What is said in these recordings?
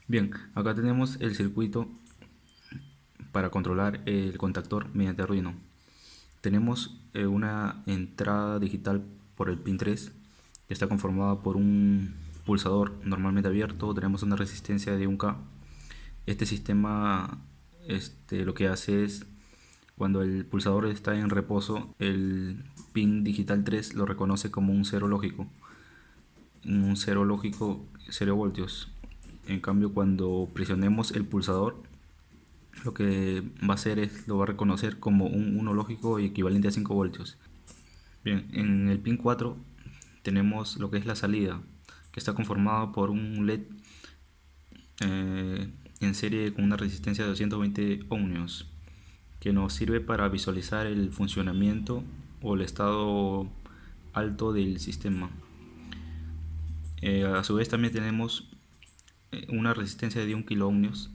Bien, acá tenemos el circuito para controlar el contactor mediante Arduino. Tenemos una entrada digital por el pin 3 que está conformada por un pulsador normalmente abierto. Tenemos una resistencia de 1K. Este sistema lo que hace es, cuando el pulsador está en reposo, el pin digital 3 lo reconoce como un cero lógico 0 voltios. En cambio, cuando presionemos el pulsador, lo que va a hacer es lo va a reconocer como un 1 lógico y equivalente a 5 voltios. Bien, en el pin 4 tenemos lo que es la salida, que está conformada por un LED en serie con una resistencia de 220 ohmios, que nos sirve para visualizar el funcionamiento o el estado alto del sistema. A su vez también tenemos una resistencia de 1 kilo ohmios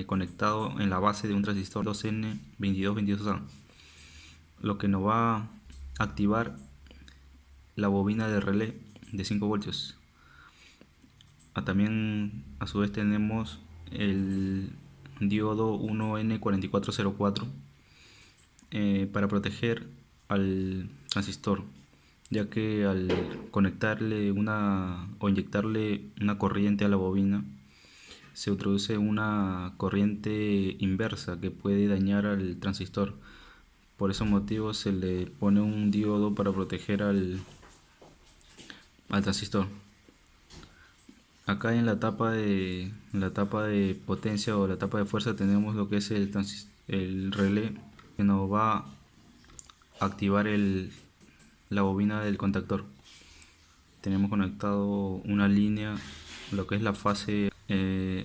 conectado en la base de un transistor 2N2222A, lo que nos va a activar la bobina de relé de 5 voltios. También a su vez tenemos el diodo 1N4404 para proteger al transistor, ya que al conectarle una o inyectarle una corriente a la bobina se introduce una corriente inversa que puede dañar al transistor. Por ese motivo se le pone un diodo para proteger al transistor. Acá en la tapa de potencia o la tapa de fuerza tenemos lo que es el relé, que nos va a activar la bobina del contactor. Tenemos conectado una línea, lo que es la fase,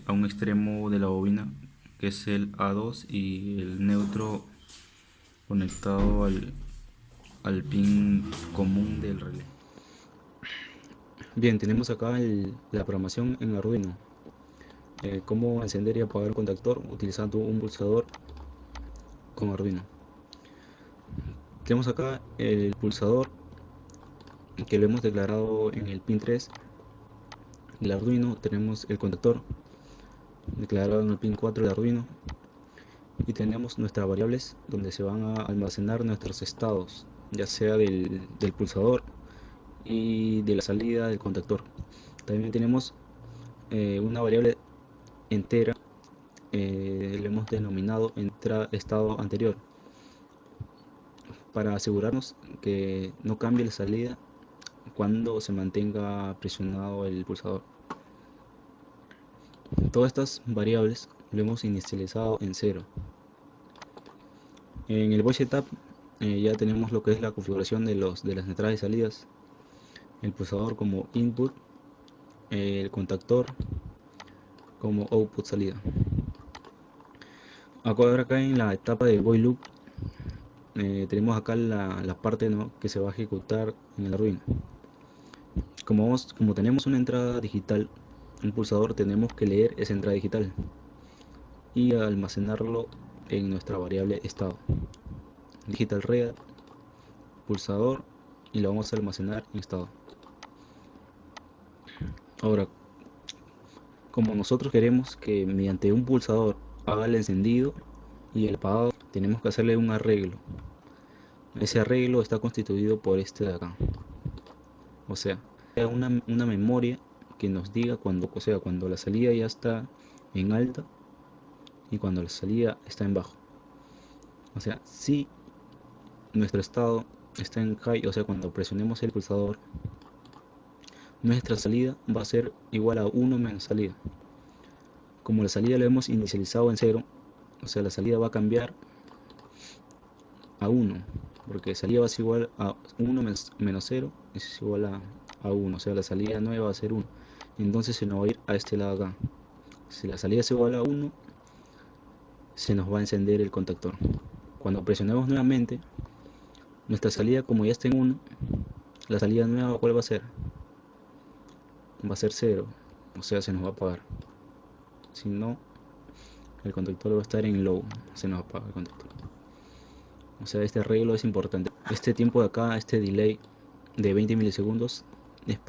a un extremo de la bobina, que es el A2, y el neutro conectado al pin común del relé. Bien, tenemos acá la programación en Arduino. Cómo encender y apagar un contactor utilizando un pulsador con Arduino. Tenemos acá el pulsador que lo hemos declarado en el pin 3. El Arduino, tenemos el contactor declarado en el pin 4 de Arduino, y tenemos nuestras variables donde se van a almacenar nuestros estados, ya sea del pulsador y de la salida del contactor. También tenemos una variable entera, le hemos denominado estado anterior, para asegurarnos que no cambie la salida cuando se mantenga presionado el pulsador. Todas estas variables lo hemos inicializado en 0. En el voice setup ya tenemos lo que es la configuración de las entradas y salidas, el pulsador como input, el contactor como output salida. Ahora acá en la etapa de while loop tenemos acá la parte, ¿no?, que se va a ejecutar en el Arduino. Como tenemos una entrada digital, un pulsador, tenemos que leer esa entrada digital y almacenarlo en nuestra variable estado. Digital read, pulsador, y lo vamos a almacenar en estado. Ahora, como nosotros queremos que mediante un pulsador haga el encendido y el apagado, tenemos que hacerle un arreglo. Ese arreglo está constituido por este de acá. O sea, una memoria que nos diga cuando la salida ya está en alta y cuando la salida está en bajo. O sea, si nuestro estado está en high, o sea, cuando presionemos el pulsador, nuestra salida va a ser igual a 1 menos salida. Como la salida la hemos inicializado en 0, o sea, la salida va a cambiar a 1, porque salida va a ser igual a 1 menos 0 es igual a 1, o sea, la salida nueva va a ser 1. Entonces se nos va a ir a este lado acá. Si la salida es igual a 1, se nos va a encender el contactor. Cuando presionemos nuevamente, nuestra salida, como ya está en 1, la salida nueva, ¿cuál va a ser? Va a ser 0, o sea, se nos va a apagar. Si no, el contactor va a estar en low, se nos apaga el contactor. O sea, este arreglo es importante. Este tiempo de acá, este delay de 20 milisegundos, es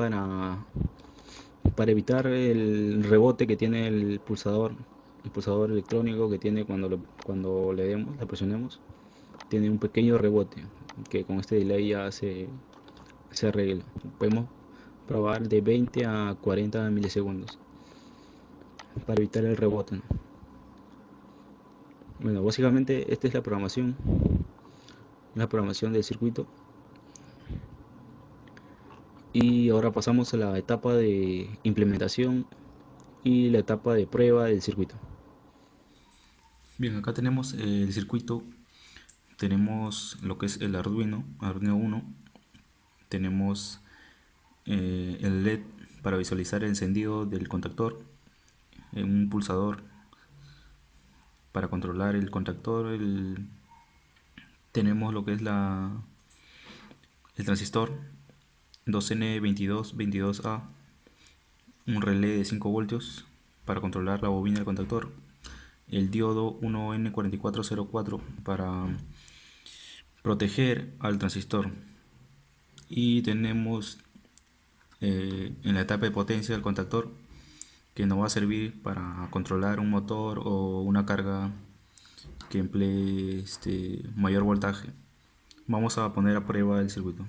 para evitar el rebote que tiene el pulsador electrónico que tiene cuando le demos, le presionemos, tiene un pequeño rebote que con este delay ya se arregla. Podemos probar de 20 a 40 milisegundos para evitar el rebote, ¿no? Bueno, básicamente esta es la programación del circuito. Y ahora pasamos a la etapa de implementación y la etapa de prueba del circuito. Bien, acá tenemos el circuito, tenemos lo que es el Arduino 1, tenemos el LED para visualizar el encendido del contactor, un pulsador para controlar el contactor, tenemos lo que es el transistor 2N2222A, un relé de 5 voltios para controlar la bobina del contactor, el diodo 1N4404 para proteger al transistor, y tenemos en la etapa de potencia del contactor, que nos va a servir para controlar un motor o una carga que emplee mayor voltaje. Vamos a poner a prueba el circuito.